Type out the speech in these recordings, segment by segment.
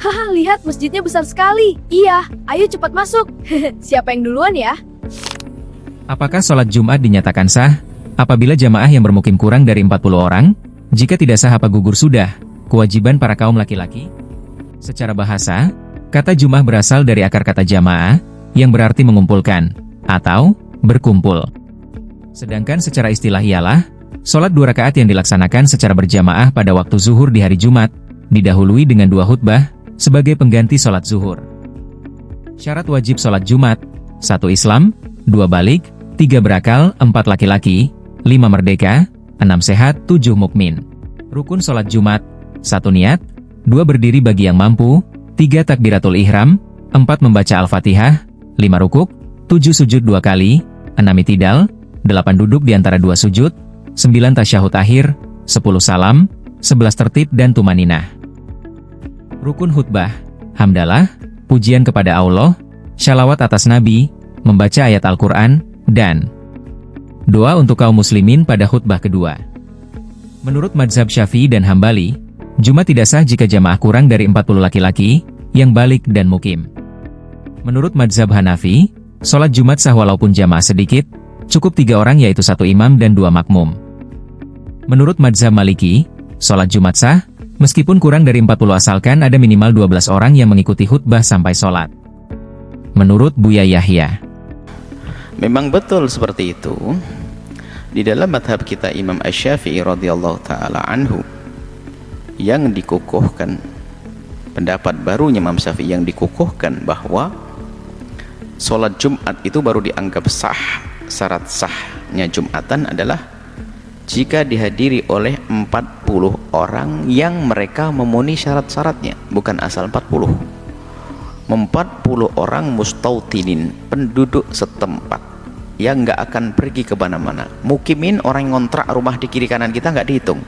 Haha, lihat masjidnya besar sekali. Iya, ayo cepat masuk. Siapa yang duluan ya? Apakah sholat Jumat dinyatakan sah apabila jamaah yang bermukim kurang dari 40 orang? Jika tidak sah apa gugur sudah kewajiban para kaum laki-laki? Secara bahasa, kata Jum'ah berasal dari akar kata jamaah, yang berarti mengumpulkan, atau berkumpul. Sedangkan secara istilah ialah, sholat 2 rakaat yang dilaksanakan secara berjamaah pada waktu zuhur di hari Jumat, didahului dengan 2 khutbah, sebagai pengganti sholat zuhur. Syarat wajib sholat Jumat: 1 Islam, 2 balik, 3 berakal, 4 laki-laki, 5 merdeka, 6 sehat, 7 mukmin. Rukun sholat Jumat: 1 niat, 2 berdiri bagi yang mampu, 3 takbiratul ihram, 4 membaca Al-Fatihah, 5 rukuk, 7 sujud 2 kali, 6 itidal, 8 duduk di antara 2 sujud, 9 tasyahud akhir, 10 salam, 11 tertib dan tumaninah. Rukun khutbah: hamdalah, pujian kepada Allah, syalawat atas Nabi, membaca ayat Al-Quran, dan doa untuk kaum muslimin pada khutbah kedua. Menurut mazhab Syafi'i dan Hambali, Jumat tidak sah jika jamaah kurang dari 40 laki-laki, yang balik dan mukim. Menurut mazhab Hanafi, sholat Jumat sah walaupun jamaah sedikit, cukup 3 orang yaitu 1 imam dan 2 makmum. Menurut mazhab Maliki, sholat Jumat sah, meskipun kurang dari 40 asalkan ada minimal 12 orang yang mengikuti khutbah sampai sholat. Menurut Buya Yahya, memang betul seperti itu. Di dalam madhab kita Imam Asy-Syafi'i radhiyallahu ta'ala anhu, yang dikukuhkan, pendapat barunya Imam Syafi'i yang dikukuhkan bahwa sholat Jumat itu baru dianggap sah. Syarat sahnya Jumatan adalah jika dihadiri oleh 40 orang yang mereka memenuhi syarat-syaratnya, bukan asal 40. 40 orang mustautinin, penduduk setempat, yang nggak akan pergi ke mana-mana. Mukimin, orang yang ngontrak rumah di kiri kanan kita, nggak dihitung.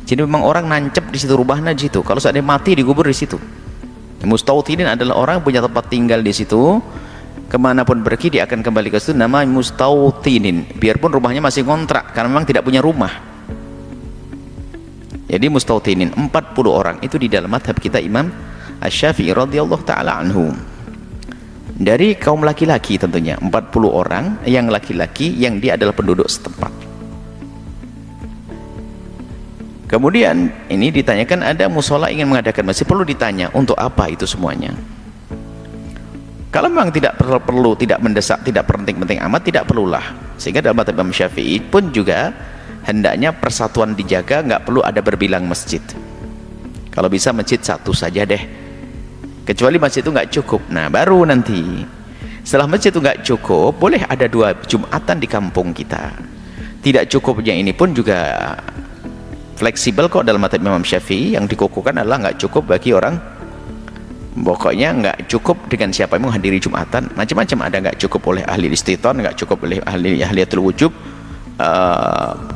Jadi memang orang nancep di situ, rumahnya di situ. Kalau seandainya mati, dikubur di situ. Mustautinin adalah orang yang punya tempat tinggal di situ. Kemanapun pergi dia akan kembali ke situ, nama mustautinin, biarpun rumahnya masih ngontrak karena memang tidak punya rumah. Jadi mustautinin 40 orang itu di dalam madhab kita Imam Asy-Syafi'i radhiyallahu ta'ala anhu. Dari kaum laki-laki tentunya 40 orang yang laki-laki yang dia adalah penduduk setempat. Kemudian ini ditanyakan, ada musola ingin mengadakan masjid, perlu ditanya untuk apa itu semuanya. Kalau memang tidak perlu, tidak mendesak, tidak penting-penting amat, tidak perlulah. Sehingga dalam madhab Imam Syafi'i pun juga hendaknya persatuan dijaga, nggak perlu ada berbilang masjid. Kalau bisa masjid 1 saja deh. Kecuali masjid itu nggak cukup, nah baru nanti. Setelah masjid itu nggak cukup, boleh ada 2 Jumatan di kampung kita. Tidak cukupnya ini pun juga fleksibel kok dalam madhab Imam Syafi'i. Yang dikukuhkan adalah nggak cukup bagi orang. Pokoknya nggak cukup dengan siapa yang menghadiri Jumatan, macam-macam ada. Nggak cukup oleh ahli istiton, nggak cukup oleh ahliyatul wujub,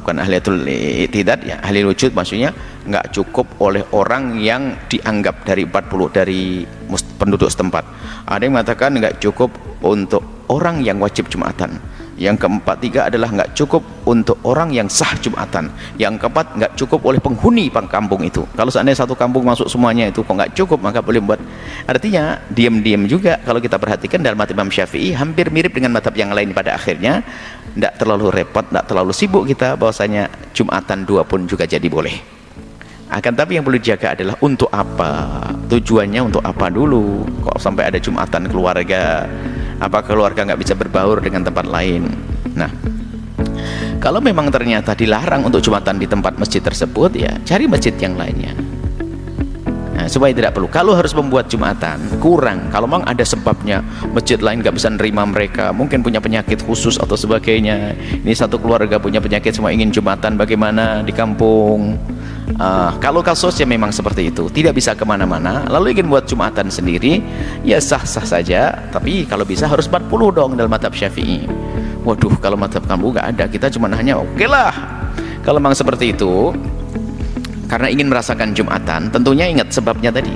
bukan ahliyatul i'tidad ya, ahli wujud maksudnya. Nggak cukup oleh orang yang dianggap dari 40 dari penduduk setempat. Ada yang mengatakan nggak cukup untuk orang yang wajib Jumatan. Yang keempat, 3 adalah nggak cukup untuk orang yang sah Jumatan. Yang keempat, nggak cukup oleh penghuni kampung itu. Kalau seandainya satu kampung masuk semuanya itu kok nggak cukup, maka boleh buat. Artinya diam-diam juga kalau kita perhatikan dalam madhab Imam Syafi'i hampir mirip dengan madhab yang lain pada akhirnya. Nggak terlalu repot, nggak terlalu sibuk kita, bahwasanya Jumatan 2 pun juga jadi boleh. Akan tapi yang perlu dijaga adalah untuk apa, tujuannya untuk apa dulu. Kok sampai ada Jumatan keluarga, apa keluarga nggak bisa berbaur dengan tempat lain. Nah, kalau memang ternyata dilarang untuk Jumatan di tempat masjid tersebut, ya cari masjid yang lainnya. Nah, supaya tidak perlu. Kalau harus membuat Jumatan kurang, kalau memang ada sebabnya, masjid lain nggak bisa nerima mereka, mungkin punya penyakit khusus atau sebagainya, ini satu keluarga punya penyakit semua ingin Jumatan, bagaimana di kampung. Kalau kasusnya memang seperti itu, tidak bisa kemana-mana, lalu ingin buat Jumatan sendiri, ya sah-sah saja. Tapi kalau bisa harus 40 dong dalam madhab Syafi'i. Waduh, kalau madhab kamu nggak ada, kita cuma hanya oke lah. Kalau memang seperti itu, karena ingin merasakan Jumatan, tentunya ingat sebabnya tadi.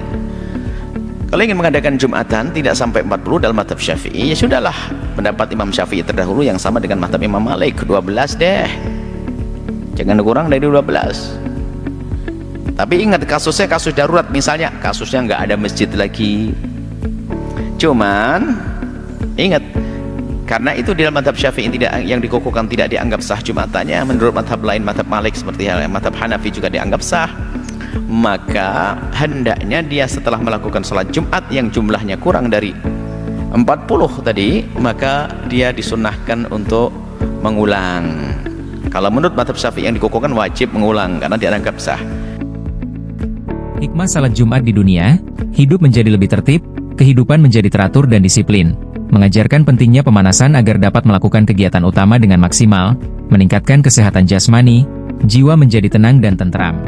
Kalau ingin mengadakan Jumatan tidak sampai 40 dalam madhab Syafi'i, ya sudahlah, pendapat Imam Syafi'i terdahulu yang sama dengan madhab Imam Malik, 12 deh, jangan kurang dari 12. Tapi ingat, kasusnya kasus darurat, misalnya kasusnya nggak ada masjid lagi. Cuman ingat, karena itu di dalam madhab Syafi'i tidak, yang dikukuhkan tidak dianggap sah Jumatannya. Menurut madhab lain, madhab Malik seperti halnya madhab Hanafi juga dianggap sah. Maka hendaknya dia setelah melakukan sholat Jumat yang jumlahnya kurang dari 40 tadi, maka dia disunnahkan untuk mengulang. Kalau menurut madhab Syafi'i yang dikukuhkan wajib mengulang karena dianggap sah. Hikmah salat Jumat di dunia, hidup menjadi lebih tertib, kehidupan menjadi teratur dan disiplin. Mengajarkan pentingnya pemanasan agar dapat melakukan kegiatan utama dengan maksimal, meningkatkan kesehatan jasmani, jiwa menjadi tenang dan tentram.